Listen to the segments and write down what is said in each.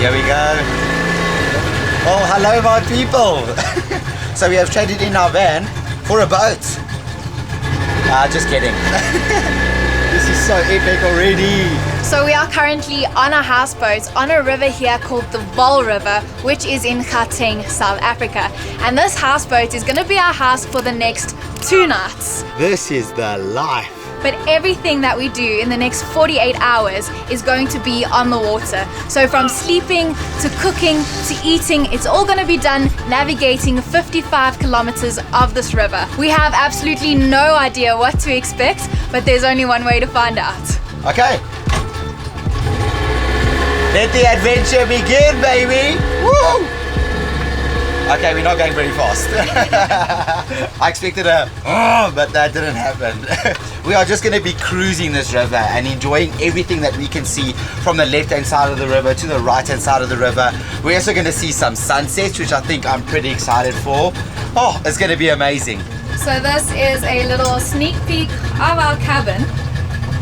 Here we go. Oh, hello my people. So we have traded in our van for a boat. Just kidding. This is so epic already. So we are currently on a houseboat on a river here called the Vaal River, which is in Gauteng, South Africa. And this houseboat is going to be our house for the next 2 nights. This is the life. But everything that we do in the next 48 hours is going to be on the water. So from sleeping to cooking to eating, it's all going to be done navigating 55 kilometers of this river. We have absolutely no idea what to expect, but there's only one way to find out. Okay. Let the adventure begin, baby. Woo! Okay, we're not going very fast. I expected but that didn't happen. We are just going to be cruising this river and enjoying everything that we can see from the left-hand side of the river to the right-hand side of the river. We're also going to see some sunsets, which I think I'm pretty excited for. Oh, it's going to be amazing. So this is a little sneak peek of our cabin,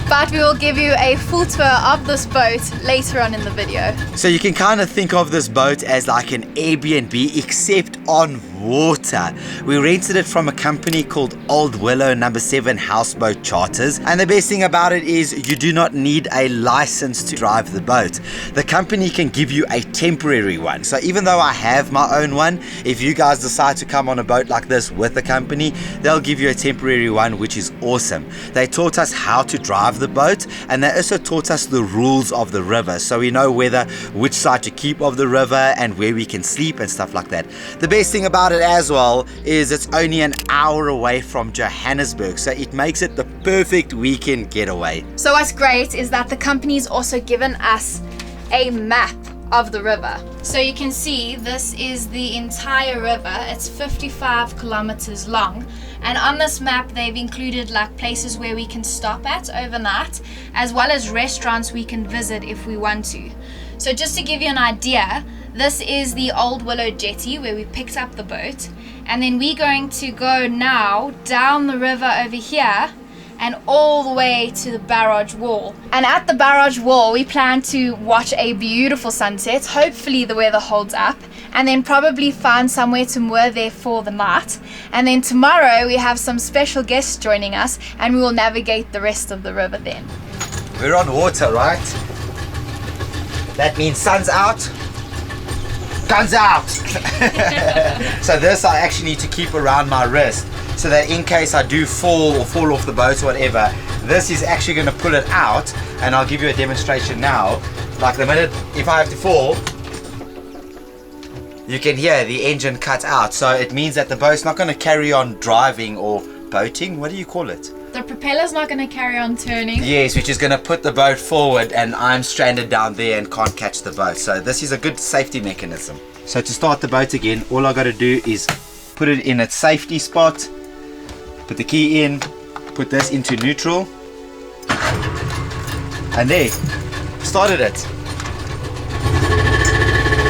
but we will give you a full tour of this boat later on in the video. So you can kind of think of this boat as like an Airbnb except on water. We rented it from a company called Old Willow No.7 Houseboat Charters, and the best thing about it is you do not need a license to drive the boat. The company can give you a temporary one. So even though I have my own one, if you guys decide to come on a boat like this with the company, they'll give you a temporary one, which is awesome. They taught us how to drive the boat, and they also taught us the rules of the river, so we know which side to keep of the river and where we can sleep and stuff like that. The best thing about it as well is it's only an hour away from Johannesburg, so it makes it the perfect weekend getaway. So what's great is that the company's also given us a map of the river. So you can see this is the entire river. It's 55 kilometers long, and on this map they've included like places where we can stop at overnight, as well as restaurants we can visit if we want to. So just to give you an idea, this is the Old Willow jetty where we picked up the boat, and then we're going to go now down the river over here and all the way to the barrage wall. And at the barrage wall we plan to watch a beautiful sunset, hopefully the weather holds up, and then probably find somewhere to moor there for the night. And then tomorrow we have some special guests joining us, and we will navigate the rest of the river then. We're on water, right? That means sun's out, guns out. So this I actually need to keep around my wrist, so that in case I do fall off the boat or whatever, this is actually going to pull it out. And I'll give you a demonstration now. Like the minute, if I have to fall, you can hear the engine cut out. So it means that the boat's not going to carry on driving or boating. What do you call it? The propeller's not going to carry on turning. Yes, which is going to put the boat forward, and I'm stranded down there and can't catch the boat. So this is a good safety mechanism. So to start the boat again, all I got to do is put it in its safety spot, put the key in, put this into neutral, and there, started it.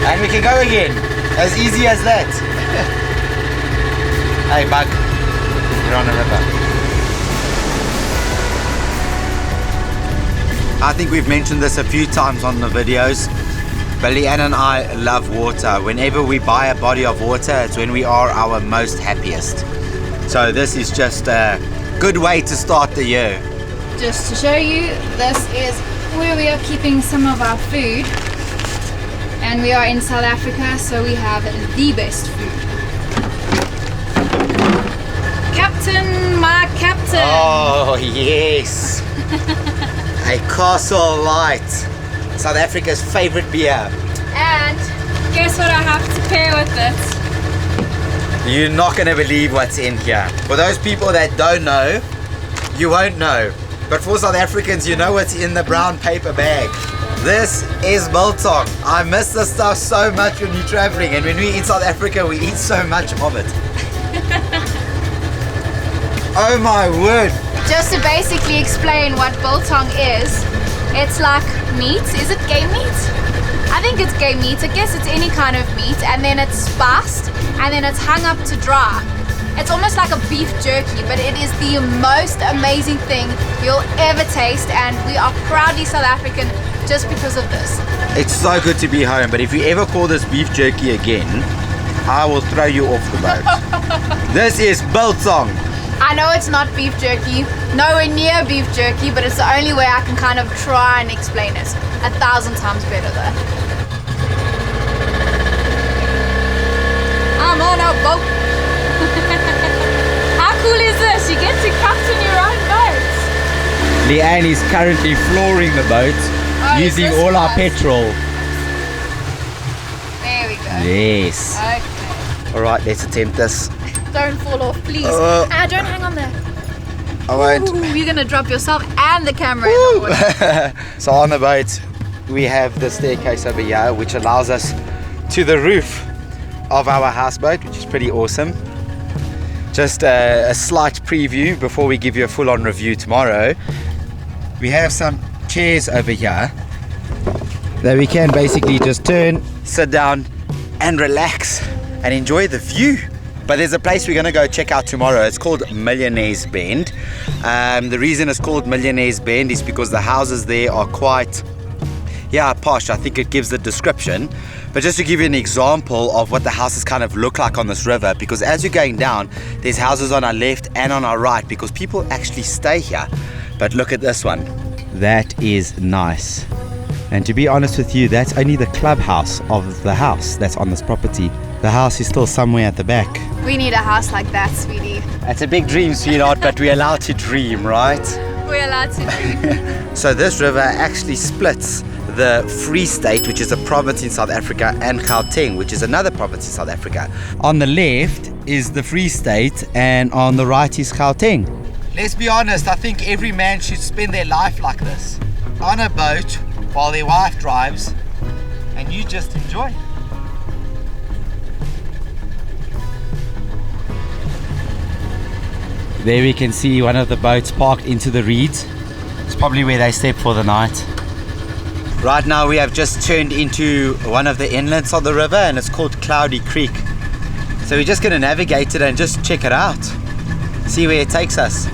And we can go again, as easy as that. Hey bug, you're on the river. I think we've mentioned this a few times on the videos, but Leanne and I love water. Whenever we buy a body of water, it's when we are our most happiest. So this is just a good way to start the year. Just to show you, this is where we are keeping some of our food. And we are in South Africa, so we have the best food. Captain, my captain! Oh yes! A Castle Light, South Africa's favorite beer. And guess what I have to pair with it? You're not going to believe what's in here. For those people that don't know, you won't know. But for South Africans, you know what's in the brown paper bag. This is biltong. I miss this stuff so much when you're traveling, and when we in South Africa, we eat so much of it. Oh my word. Just to basically explain what biltong is, it's like meat. Is it game meat? I think it's game meat. I guess it's any kind of meat, and then it's spiced, and then it's hung up to dry. It's almost like a beef jerky, but it is the most amazing thing you'll ever taste, and we are proudly South African just because of this. It's so good to be home, but if you ever call this beef jerky again, I will throw you off the boat. This is biltong. I know it's not beef jerky, nowhere near beef jerky, but it's the only way I can kind of try and explain it. 1,000 times better though. I'm on a boat. How cool is this? You get to captain your own boat. Leanne is currently flooring the boat using all our petrol. There we go. Yes. Okay. Alright, let's attempt this. Don't fall off, please. Don't hang on there. I won't. Ooh, you're gonna drop yourself and the camera in the water. So on the boat, we have the staircase over here, which allows us to the roof of our houseboat, which is pretty awesome. Just a slight preview before we give you a full-on review tomorrow. We have some chairs over here that we can basically just turn, sit down and relax and enjoy the view. But there's a place we're going to go check out tomorrow. It's called Millionaire's Bend. The reason it's called Millionaire's Bend is because the houses there are quite, posh. I think it gives the description. But just to give you an example of what the houses kind of look like on this river, because as you're going down, there's houses on our left and on our right because people actually stay here. But look at this one. That is nice. And to be honest with you, that's only the clubhouse of the house that's on this property. The house is still somewhere at the back. We need a house like that, sweetie. It's a big dream, sweetheart, but we're allowed to dream, right? We're allowed to dream. So this river actually splits the Free State, which is a province in South Africa, and Gauteng, which is another province in South Africa. On the left is the Free State, and on the right is Gauteng. Let's be honest, I think every man should spend their life like this. On a boat, while their wife drives, and you just enjoy. There we can see one of the boats parked into the reeds. It's probably where they stay for the night. Right now we have just turned into one of the inlets of the river, and it's called Cloudy Creek. So we're just going to navigate it and just check it out. See where it takes us.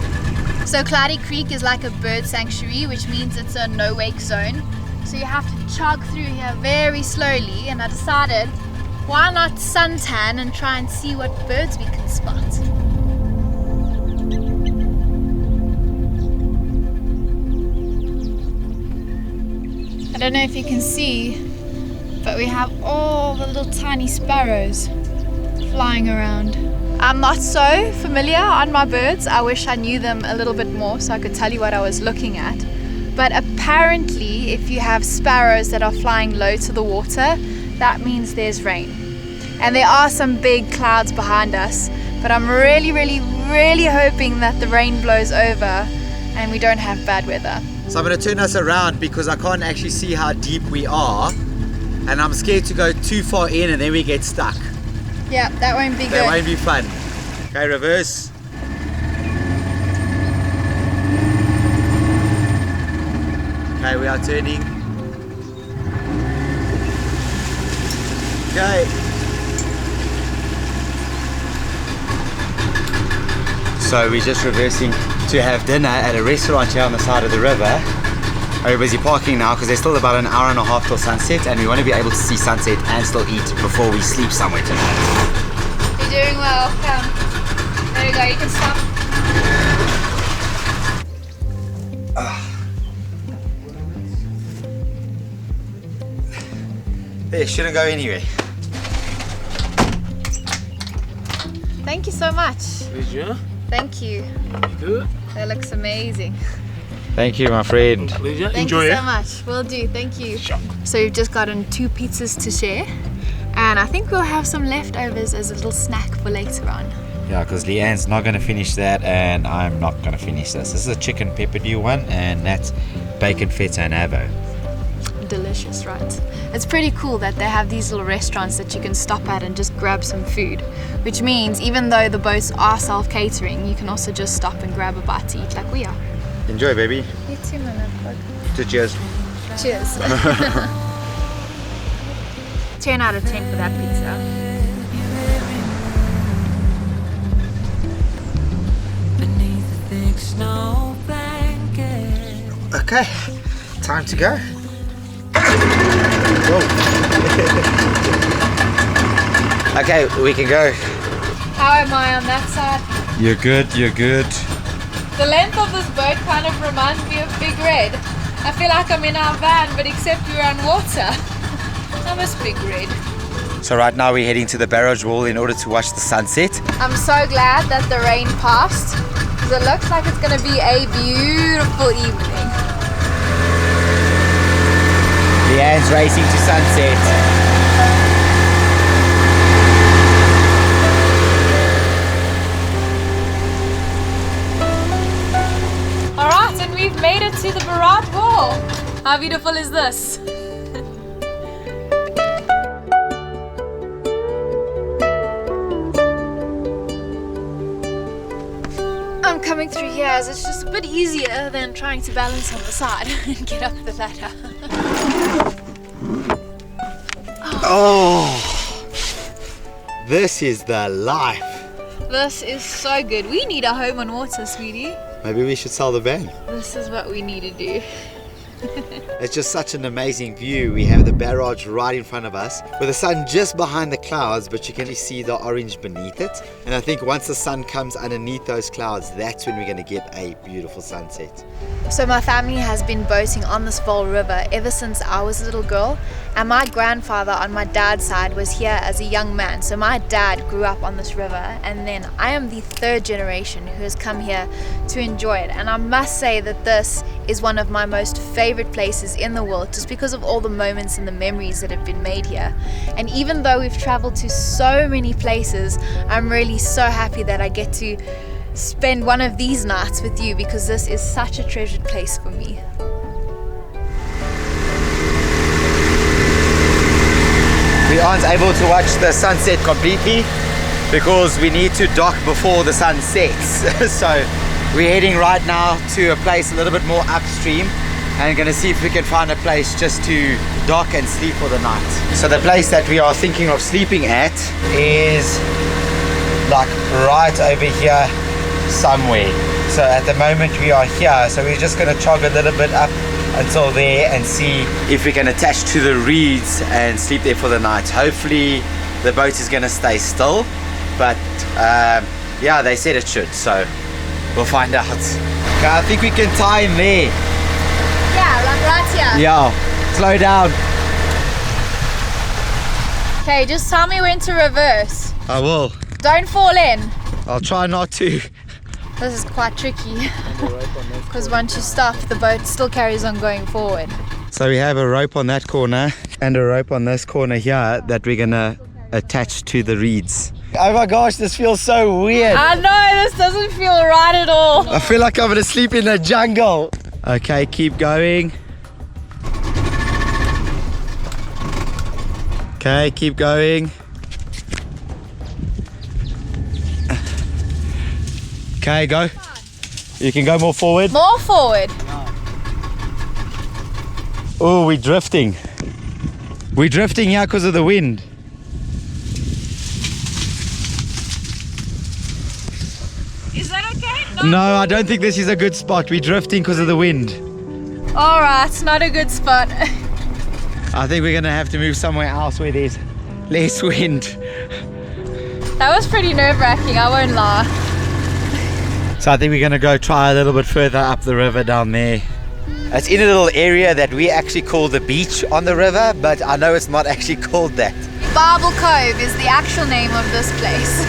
So Cloudy Creek is like a bird sanctuary, which means it's a no-wake zone. So you have to chug through here very slowly, and I decided, why not suntan and try and see what birds we can spot. I don't know if you can see, but we have all the little tiny sparrows flying around. I'm not so familiar on my birds. I wish I knew them a little bit more so I could tell you what I was looking at. But apparently, if you have sparrows that are flying low to the water, that means there's rain. And there are some big clouds behind us, but I'm really hoping that the rain blows over and we don't have bad weather. So I'm going to turn us around because I can't actually see how deep we are, and I'm scared to go too far in and then we get stuck. Yeah, that won't be good. That won't be fun. Okay, reverse. Okay, we are turning. Okay. So we're just reversing to have dinner at a restaurant here on the side of the river. We're busy parking now because there's still about an hour and a half till sunset, and we want to be able to see sunset and still eat before we sleep somewhere tonight. You're doing well. Come. There you go, you can stop. It shouldn't go anywhere. Thank you so much. Pleasure. Thank you. Good. That looks amazing. Thank you, my friend. Pleasure. Thank Enjoy you it. so much. Will do. Thank you. Sure. So we've just gotten 2 pizzas to share, and I think we'll have some leftovers as a little snack for later on. Yeah, because Leanne's not going to finish that, and I'm not going to finish this. This is a chicken pepperdew one, and that's bacon feta and avo. Delicious, right? It's pretty cool that they have these little restaurants that you can stop at and just grab some food, which means even though the boats are self-catering, you can also just stop and grab a bite to eat like we are. Enjoy, baby. You too, my love. Cheers. Cheers. 10 out of 10 for that pizza. Okay, time to go. Okay, we can go. How am I on that side? You're good, you're good. The length of this boat kind of reminds me of Big Red. I feel like I'm in our van, but except we're on water. I miss Big Red. So right now we're heading to the barrage wall in order to watch the sunset. I'm so glad that the rain passed, because it looks like it's going to be a beautiful evening. Leanne's racing to sunset. Alright, and we've made it to the barrage wall. How beautiful is this? I'm coming through here as it's just a bit easier than trying to balance on the side and get up the ladder. Oh, this is the life. This is so good. We need a home on water, sweetie. Maybe we should sell the van. This is what we need to do. It's just such an amazing view. We have the barrage right in front of us with the sun just behind the clouds, but you can see the orange beneath it. And I think once the sun comes underneath those clouds, that's when we're going to get a beautiful sunset. So my family has been boating on this Vaal River ever since I was a little girl, and my grandfather on my dad's side was here as a young man. So my dad grew up on this river, and then I am the third generation who has come here to enjoy it. And I must say that this is one of my most favorite places in the world, just because of all the moments and the memories that have been made here. And even though we've traveled to so many places, I'm really so happy that I get to spend one of these nights with you, because this is such a treasured place for me. We aren't able to watch the sunset completely because we need to dock before the sun sets. So we're heading right now to a place a little bit more upstream and going to see if we can find a place just to dock and sleep for the night. So the place that we are thinking of sleeping at is like right over here somewhere. So at the moment we are here, so we're just going to jog a little bit up until there and see if we can attach to the reeds and sleep there for the night. Hopefully the boat is going to stay still, but yeah, they said it should, so we'll find out. Okay, I think we can tie in there. Yeah, like right here. Yeah, slow down. Okay, just tell me when to reverse. I will. Don't fall in. I'll try not to. This is quite tricky because once you stop, the boat still carries on going forward. So we have a rope on that corner and a rope on this corner here that we're gonna attach to the reeds. Oh my gosh, this feels so weird. I know, this doesn't feel right at all. I feel like I'm gonna sleep in the jungle. Okay, keep going. Okay, keep going. Okay, go. You can go more forward. More forward. Oh, we're drifting. We're drifting here because of the wind. Is that okay? No, I don't think this is a good spot. We're drifting because of the wind. Alright, not a good spot. I think we're going to have to move somewhere else where there's less wind. That was pretty nerve-wracking, I won't lie. So I think we're going to go try a little bit further up the river down there. It's in a little area that we actually call the beach on the river, but I know it's not actually called that. Bible Cove is the actual name of this place.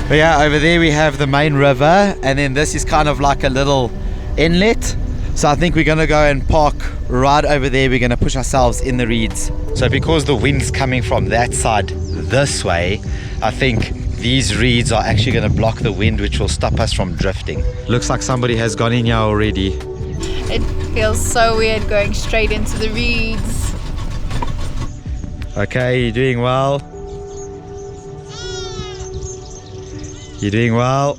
But yeah, over there we have the main river, and then this is kind of like a little inlet. So I think we're going to go and park right over there. We're going to push ourselves in the reeds. So because the wind's coming from that side this way, I think these reeds are actually going to block the wind, which will stop us from drifting. Looks like somebody has gone in here already. It feels so weird going straight into the reeds. Okay, you're doing well. You're doing well.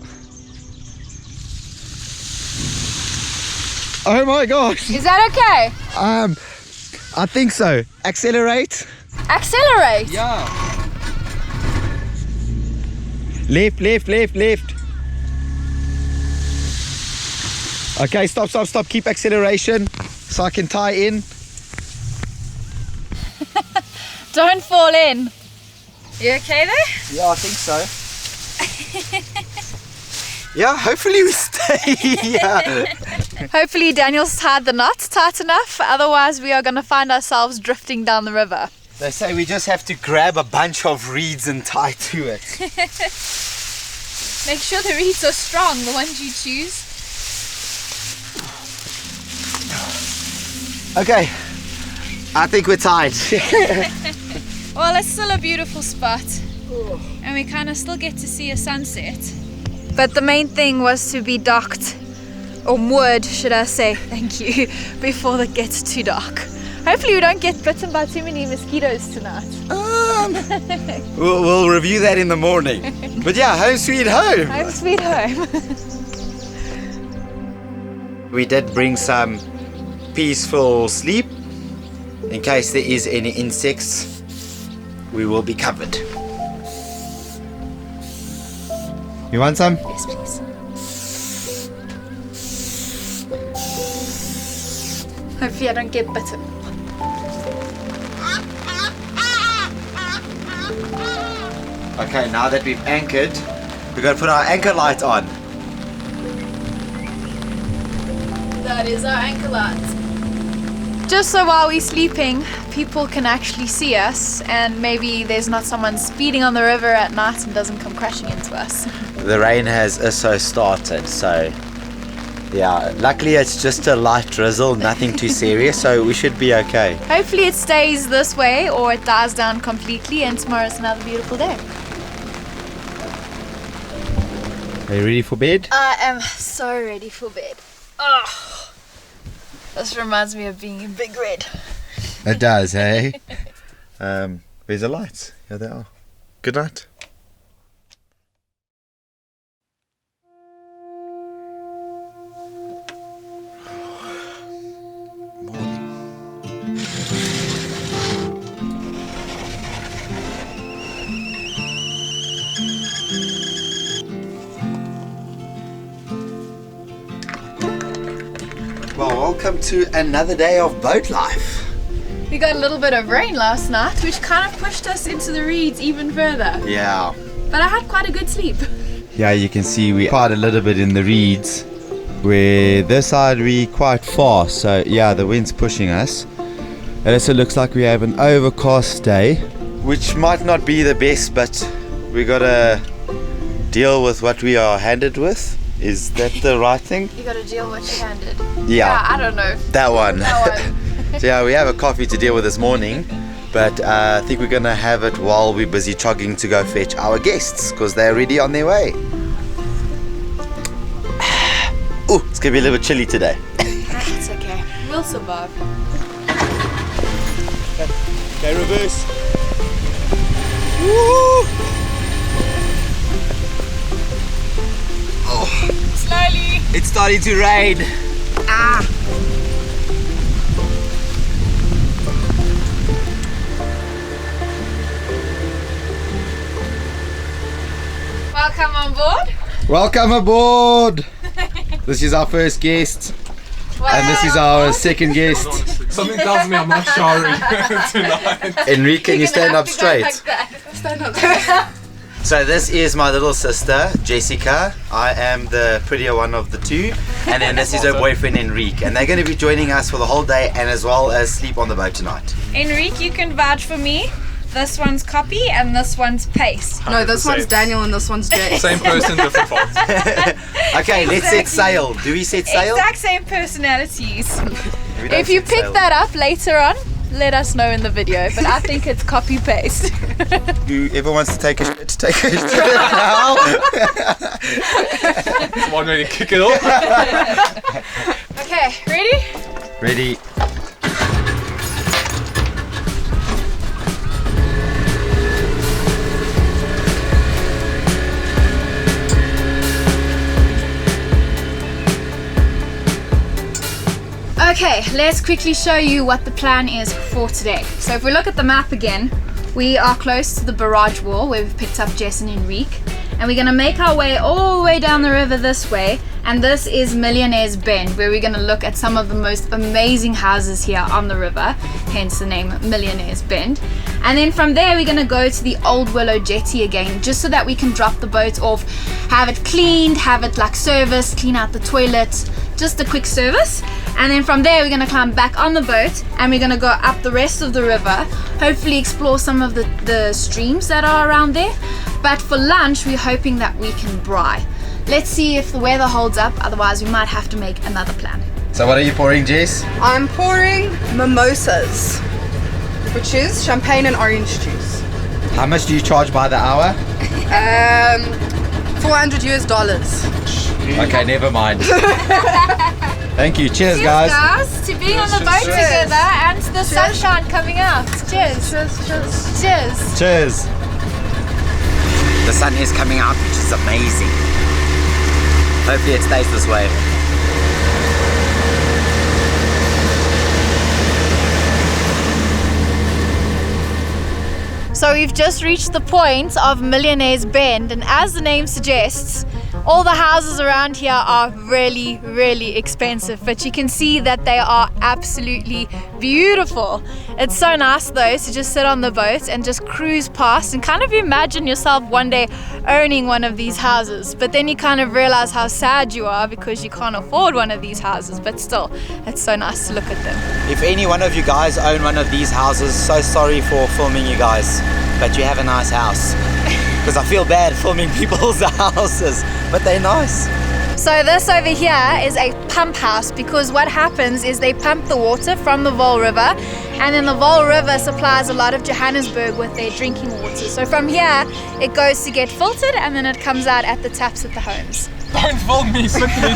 Oh my gosh. Is that okay? I think so. Accelerate. Accelerate? Yeah. Left, left, left, left. Okay, stop. Keep acceleration so I can tie in. Don't fall in. You okay there? Yeah, I think so. Yeah, hopefully we stay here. Hopefully Daniel's tied the knot tight enough, otherwise we are going to find ourselves drifting down the river. They say we just have to grab a bunch of reeds and tie to it. Make sure the reeds are strong, the ones you choose. Okay, I think we're tied. Well, it's still a beautiful spot, and we kind of still get to see a sunset. But the main thing was to be docked, or moored, should I say, thank you, before it gets too dark. Hopefully we don't get bitten by too many mosquitoes tonight. We'll review that in the morning. But yeah, home sweet home. Home sweet home. We did bring some peaceful sleep. In case there is any insects, we will be covered. You want some? Yes, please. Hopefully I don't get bitten. Okay, now that we've anchored, we've got to put our anchor light on. That is our anchor light. Just so while we're sleeping, people can actually see us, and maybe there's not someone speeding on the river at night and doesn't come crashing into us. The rain has also started, so yeah, luckily it's just a light drizzle, nothing too serious, so we should be okay. Hopefully it stays this way or it dies down completely, and tomorrow's another beautiful day. Are you ready for bed? I am so ready for bed. Oh, this reminds me of being in Big Red. It does, hey? Where's the lights? Here they are. Good night. Well, welcome to another day of boat life. We got a little bit of rain last night, which kind of pushed us into the reeds even further. Yeah. But I had quite a good sleep. Yeah, you can see we quite a little bit in the reeds, where this side we quite far, so yeah, the wind's pushing us. It also looks like we have an overcast day, which might not be the best, but we gotta deal with what we are handed with. Is that the right thing? You gotta deal with what you handed. Yeah. I don't know. That one. That one. So yeah, we have a coffee to deal with this morning, but I think we're gonna have it while we're busy chugging to go fetch our guests, because they're already on their way. Ooh, it's gonna be a little bit chilly today. It's okay. We'll survive. Okay, reverse. Woo! Oh, Slowly. it's starting to rain. Ah. Welcome on board. Welcome aboard. This is our first guest, and this is our second guest. Something tells me I'm not showering tonight. Enrique, can you stand up straight? Stand up straight. So this is my little sister, Jessica. I am the prettier one of the two. And then this is her boyfriend, Enrique. And they're going to be joining us for the whole day, and as well as sleep on the boat tonight. Enrique, you can vouch for me. This one's copy and this one's paste. No, this one's Daniel and this one's Jay. Same person, different fault. Okay, let's set sail. Do we set sail? Exact same personalities. We don't If you set pick sail. that up later on, let us know in the video. But I think it's copy paste. Whoever wants to take a shit, take a shit now. One way to kick it off. Okay, ready? Ready. Okay, let's quickly show you what the plan is for today. So if we look at the map again, we are close to the barrage wall where we've picked up Jess and Enrique, and we're gonna make our way all the way down the river this way And this is Millionaire's Bend, where we're going to look at some of the most amazing houses here on the river, hence the name Millionaire's Bend. And then from there we're going to go to the Old Willow jetty again, just so that we can drop the boat off, have it cleaned, have it like serviced, clean out the toilet, just a quick service. And then from there we're going to climb back on the boat and we're going to go up the rest of the river, hopefully explore some of the streams that are around there. But for lunch we're hoping that we can braai. Let's see if the weather holds up, otherwise we might have to make another plan. So what are you pouring, Jess? I'm pouring mimosas, which is champagne and orange juice. How much do you charge by the hour? $400 US. Okay, never mind. Thank you. Cheers, Cheers guys. to being on the boat Cheers. together and the sunshine coming out. Cheers. Cheers. Cheers. The sun is coming out, which is amazing. Hopefully it stays this way. So we've just reached the point of Millionaire's Bend, and as the name suggests, all the houses around here are really, really expensive, but you can see that they are absolutely beautiful. It's so nice though to just sit on the boat and just cruise past and kind of imagine yourself one day owning one of these houses, but then you kind of realize how sad you are because you can't afford one of these houses, but still, it's so nice to look at them. If any one of you guys own one of these houses, so sorry for filming you guys, but you have a nice house. Because I feel bad filming people's houses, but they're nice. So this over here is a pump house, because what happens is they pump the water from the Vaal River, and then the Vaal River supplies a lot of Johannesburg with their drinking water. So from here it goes to get filtered and then it comes out at the taps at the homes. Don't film me, sit me.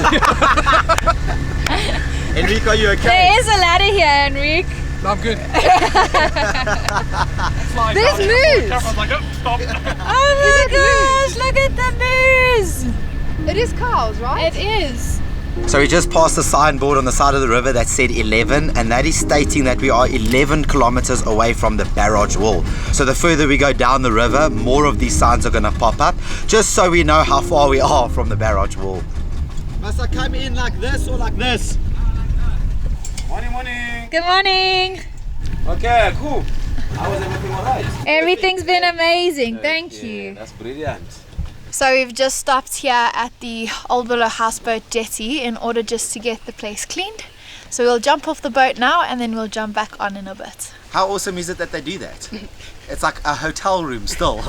Enrique, are you okay? There is a ladder here, Enrique. I'm good. There's moose! Like, oh, stop. Oh my gosh, look at the moose! It is cows, right? It is. So we just passed a signboard on the side of the river that said 11, and that is stating that we are 11 kilometers away from the barrage wall. So the further we go down the river, more of these signs are going to pop up, just so we know how far we are from the barrage wall. Must I come in like this or like this? Morning. Good morning. Okay, cool. How was everything alright? Everything's been amazing, thank you. That's brilliant. So we've just stopped here at the Old Willow Houseboat jetty in order just to get the place cleaned. So we'll jump off the boat now and then we'll jump back on in a bit. How awesome is it that they do that? It's like a hotel room still.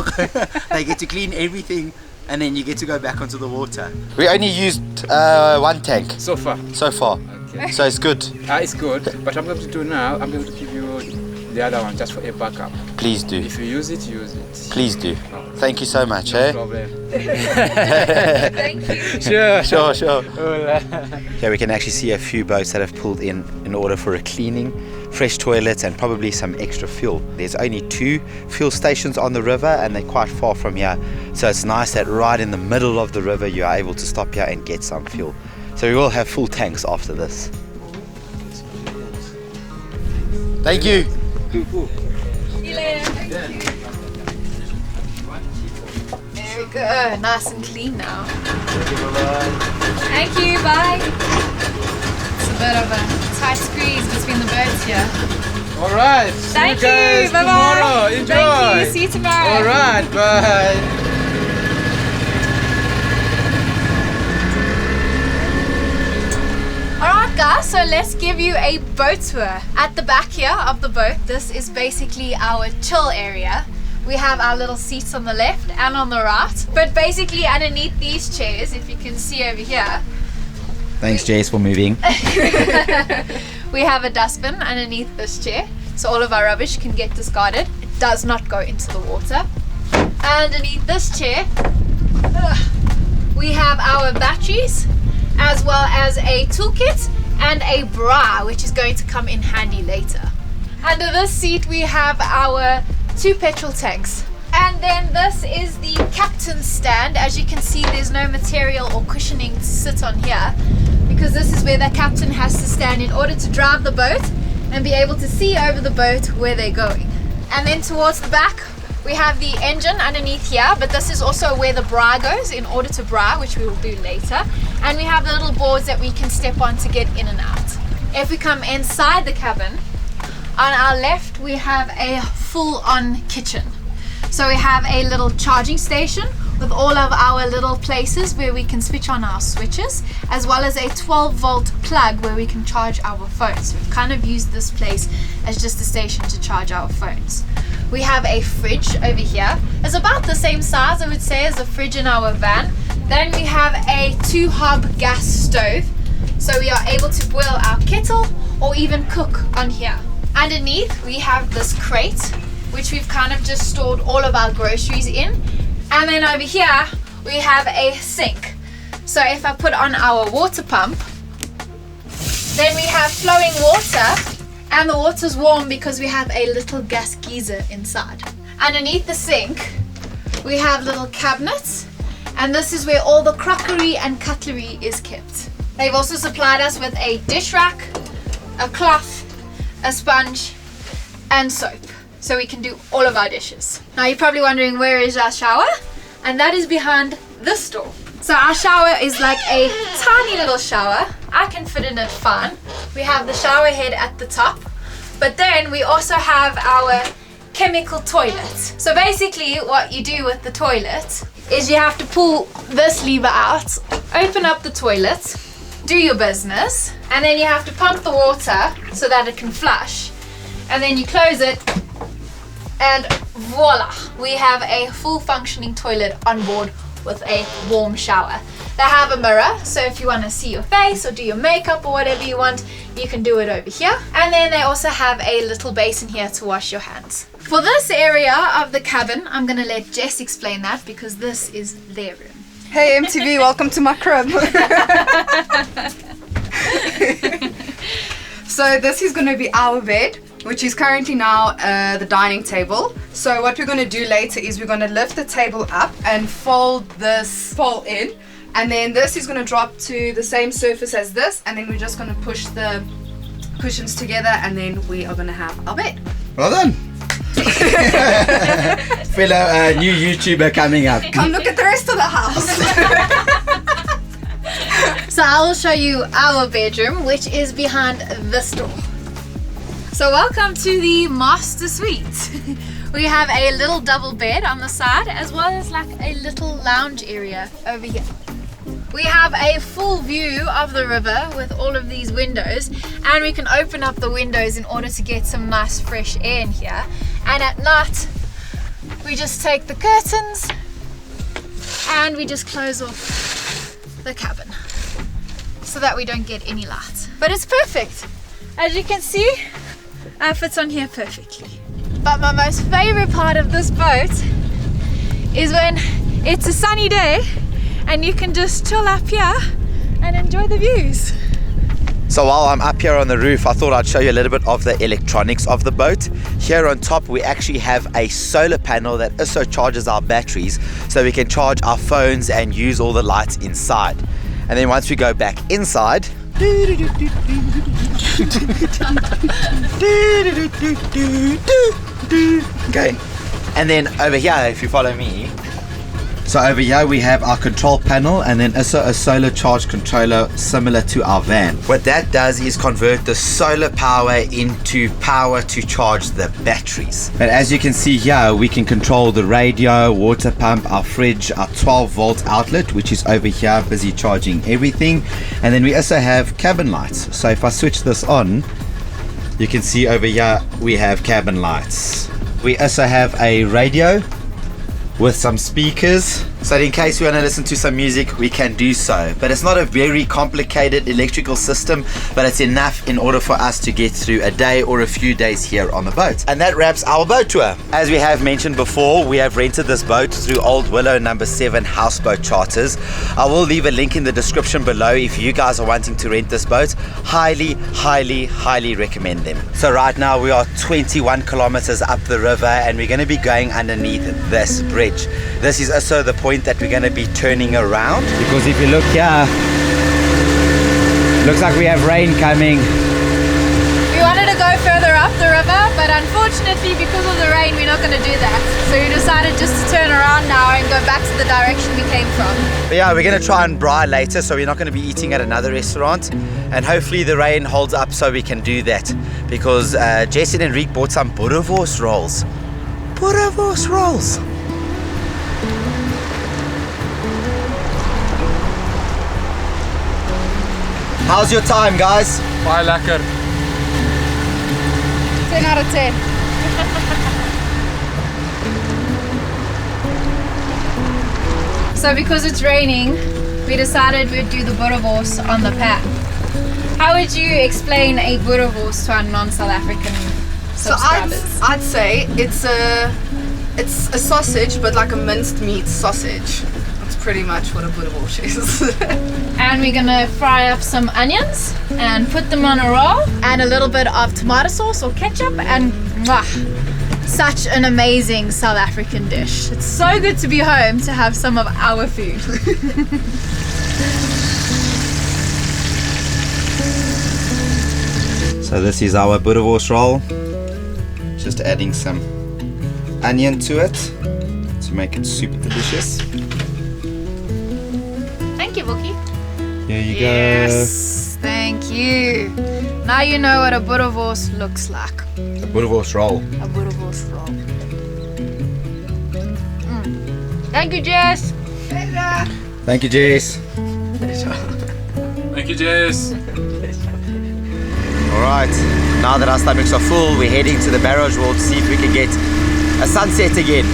They get to clean everything and then you get to go back onto the water. We only used one tank So far. so far, Okay. so it's good. It's good, but I'm going to do now, I'm going to give you the other one just for a backup. Please do. If you use it, use it. Please do. Thank you so much, eh? No problem. Thank you. Sure. Sure. Here we can actually see a few boats that have pulled in order for a cleaning, fresh toilets and probably some extra fuel. There's only 2 fuel stations on the river and they're quite far from here. So it's nice that right in the middle of the river you are able to stop here and get some fuel. So we will have full tanks after this. Thank you. Cool. See you later. There we go, nice and clean now. Thank you, bye. It's a bit of a tight squeeze between the boats here. Alright. Thank See you guys bye tomorrow. bye. Enjoy. Thank you, see you tomorrow. Alright, bye. Alright guys, so let's give you a boat tour. At the back here of the boat, this is basically our chill area. We have our little seats on the left and on the right. But basically underneath these chairs, if you can see over here, Thanks, Jace, for moving. we have a dustbin underneath this chair. So all of our rubbish can get discarded. It does not go into the water. Underneath this chair, we have our batteries, as well as a toolkit and a braai, which is going to come in handy later. Under this seat we have our 2 petrol tanks. And then this is the captain's stand. As you can see, there's no material or cushioning to sit on here, because this is where the captain has to stand in order to drive the boat and be able to see over the boat where they're going. And then towards the back we have the engine underneath here, but this is also where the braai goes in order to braai, which we will do later. and we have the little boards that we can step on to get in and out. If we come inside the cabin, on our left we have a full-on kitchen. So we have a little charging station with all of our little places where we can switch on our switches, as well as a 12-volt plug where we can charge our phones. So we've kind of used this place as just a station to charge our phones. We have a fridge over here. It's about the same size, I would say, as the fridge in our van. Then we have a 2-hob gas stove, so we are able to boil our kettle or even cook on here. Underneath we have this crate, which we've kind of just stored all of our groceries in. And then over here we have a sink. So if I put on our water pump, then we have flowing water, and the water's warm because we have a little gas geyser inside. Underneath the sink we have little cabinets, and this is where all the crockery and cutlery is kept. They've also supplied us with a dish rack, a cloth, a sponge and soap, so we can do all of our dishes. Now you're probably wondering, where is our shower? And that is behind this door. So our shower is like a tiny little shower. I can fit in it fine. We have the shower head at the top, but then we also have our chemical toilet. So basically what you do with the toilet is you have to pull this lever out, open up the toilet, do your business, and then you have to pump the water so that it can flush, and then you close it, and voila, we have a full functioning toilet on board with a warm shower. They have a mirror, so if you want to see your face or do your makeup or whatever you want, you can do it over here. And then they also have a little basin here to wash your hands. For this area of the cabin, I'm going to let Jess explain that because this is their room. Hey MTV, welcome to my crib. So this is going to be our bed, which is currently now the dining table. So what we're going to do later is we're going to lift the table up and fold this pole in, and then this is going to drop to the same surface as this, and then we're just going to push the cushions together, and then we are going to have our bed. Well done. Fellow new YouTuber coming up. Come look at the rest of the house. So I will show you our bedroom, which is behind this door. So welcome to the master suite. We have a little double bed on the side, as well as like a little lounge area over here. We have a full view of the river with all of these windows, and we can open up the windows in order to get some nice fresh air in here. And at night we just take the curtains and we just close off the cabin so that we don't get any light. But it's perfect. As you can see, it fits on here perfectly. But my most favorite part of this boat is when it's a sunny day and you can just chill up here and enjoy the views. So while I'm up here on the roof, I thought I'd show you a little bit of the electronics of the boat. Here on top we actually have a solar panel that also charges our batteries, so we can charge our phones and use all the lights inside. And then once we go back inside, okay, and then over here, if you follow me, so over here we have our control panel, and then also a solar charge controller similar to our van. What that does is convert the solar power into power to charge the batteries. But as you can see here, we can control the radio, water pump, our fridge, our 12-volt outlet, which is over here busy charging everything. And then we also have cabin lights. So if I switch this on, you can see over here we have cabin lights. We also have a radio with some speakers, so in case we want to listen to some music, we can do so. But it's not a very complicated electrical system, but it's enough in order for us to get through a day or a few days here on the boat. And that wraps our boat tour. As we have mentioned before, we have rented this boat through Old Willow No.7 Houseboat Charters. I will leave a link in the description below if you guys are wanting to rent this boat. Highly, highly, highly recommend them. So right now we are 21 kilometers up the river, and we're going to be going underneath this bridge. This is also the point that we're going to be turning around, because if you look here, looks like we have rain coming. We wanted to go further up the river, but unfortunately, because of the rain, we're not going to do that. So we decided just to turn around now and go back to the direction we came from. But yeah, we're going to try and braai later, so we're not going to be eating at another restaurant. And hopefully the rain holds up so we can do that. Because Jason and Riek bought some boerewors rolls. Boerewors rolls. How's your time, guys? Baie lekker. 10 out of 10. So because it's raining, we decided we'd do the boerewors on the pan. How would you explain a boerewors to our non-South African subscribers? I'd say it's a sausage, but like a minced meat sausage. That's pretty much what a boerewors is. And we're gonna fry up some onions and put them on a roll, and a little bit of tomato sauce or ketchup, and mwah, such an amazing South African dish. It's so good to be home to have some of our food. So this is our boerewors roll. Just adding some onion to it to make it super delicious. Thank you, Bookie. Here you Yes, thank you. Now you know what a boerewors looks like. go. A boerewors roll. A boerewors roll. Thank you, Jess. Thank you, Jace. Thank you, Jess. Alright, now that our stomachs are full, we're heading to the barrage wall to see if we can get a sunset again.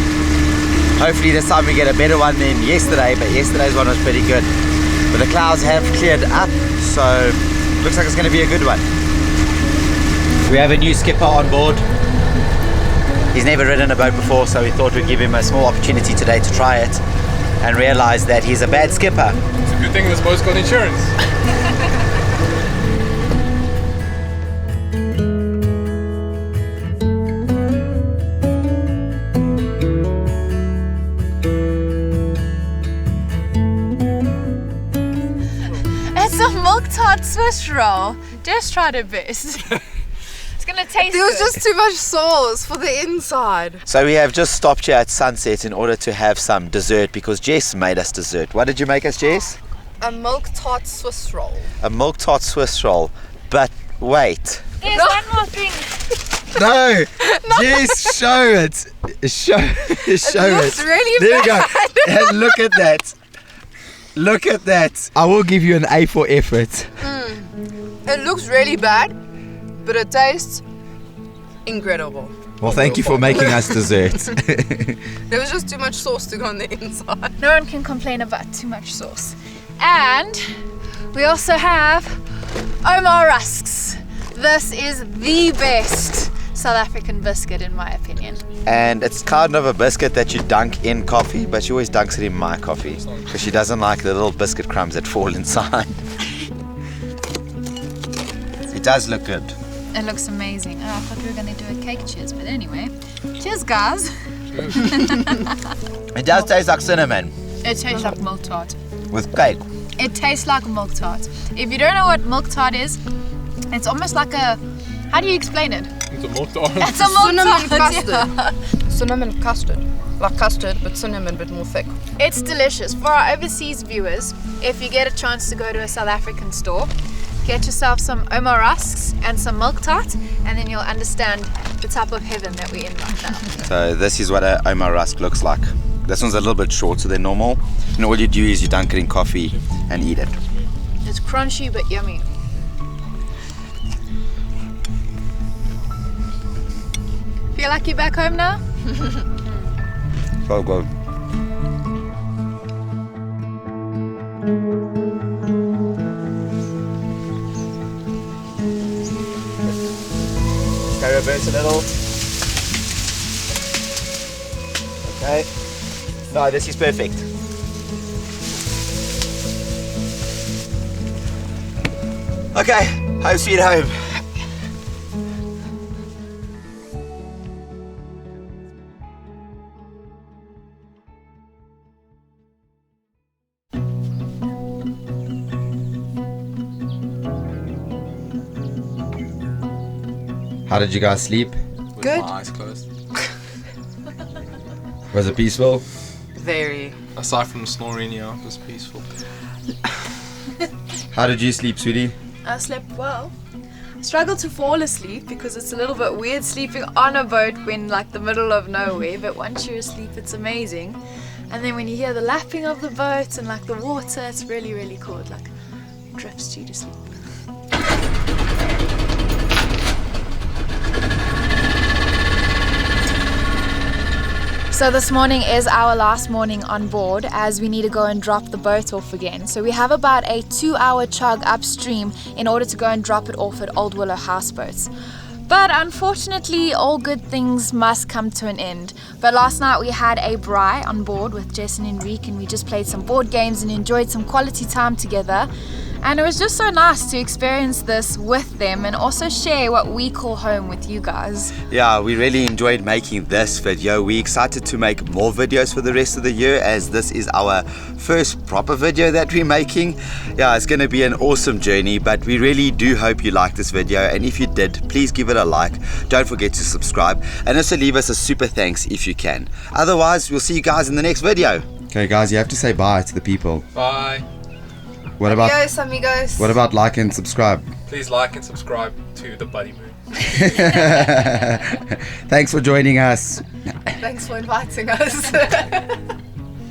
Hopefully this time we get a better one than yesterday, but yesterday's one was pretty good. But the clouds have cleared up, so looks like it's going to be a good one. We have a new skipper on board. He's never ridden a boat before, so we thought we'd give him a small opportunity today to try it and realize that he's a bad skipper. It's a good thing this boat's got insurance. It's a milk tart Swiss roll. Just tried it best. It's gonna taste There was good. just too much sauce for the inside. So we have just stopped here at sunset in order to have some dessert because Jess made us dessert. What did you make us, Jess? A milk tart Swiss roll. A milk tart Swiss roll. But wait. There's one more thing. No, Jess, show it. Show It looks really There bad. we go. And look at that. Look at that. I will give you an A for effort. It looks really bad, but it tastes incredible. Well, thank you for making us dessert. There was just too much sauce to go on the inside. No one can complain about too much sauce. And we also have Omar rusks. This is the best South African biscuit in my opinion. And it's kind of a biscuit that you dunk in coffee, but she always dunks it in my coffee because she doesn't like the little biscuit crumbs that fall inside. It does look good. It looks amazing. Oh, I thought we were going to do a cake cheers, but anyway. Cheers, guys. It does taste like cinnamon It tastes like milk tart. with cake. It tastes like milk tart. If you don't know what milk tart is, it's almost like a... How do you explain it? It's a milk tart. It's a milk Cinnamon tart. custard. Yeah. Cinnamon custard. Like custard, but cinnamon, but more thick. It's delicious. For our overseas viewers, if you get a chance to go to a South African store, get yourself some Omar rusks and some milk tart, and then you'll understand the type of heaven that we're in right now. So this is what a Omar rusk looks like. This one's a little bit shorter than normal. And all you do is you dunk it in coffee and eat it. It's crunchy but yummy. Feel like you're back home now? So good. Can I reverse a little? Okay. No, this is perfect. Okay, home sweet home. How did you guys sleep? It with Good. my eyes closed. Was it peaceful? Very. Aside from the snoring, yeah, it was peaceful. How did you sleep, sweetie? I slept well. Struggled to fall asleep because it's a little bit weird sleeping on a boat when like the middle of nowhere, but once you're asleep it's amazing. And then when you hear the lapping of the boat and like the water, it's really, really cool. It like drifts you to sleep. So this morning is our last morning on board as we need to go and drop the boat off again. So we have about a 2-hour chug upstream in order to go and drop it off at Old Willow Houseboats. But unfortunately, all good things must come to an end. But last night we had a braai on board with Jess and Enrique, and we just played some board games and enjoyed some quality time together. And it was just so nice to experience this with them and also share what we call home with you guys. Yeah, we really enjoyed making this video. We're excited to make more videos for the rest of the year as this is our first proper video that we're making. Yeah, it's going to be an awesome journey, but we really do hope you liked this video, and if you did, please give it a like. Don't forget to subscribe and also leave us a super thanks if you can. Otherwise, we'll see you guys in the next video. Okay guys, you have to say bye to the people. Bye. What about Adios, amigos. what about like and subscribe? Please like and subscribe to the Buddymoon. Thanks for joining us. Thanks for inviting us.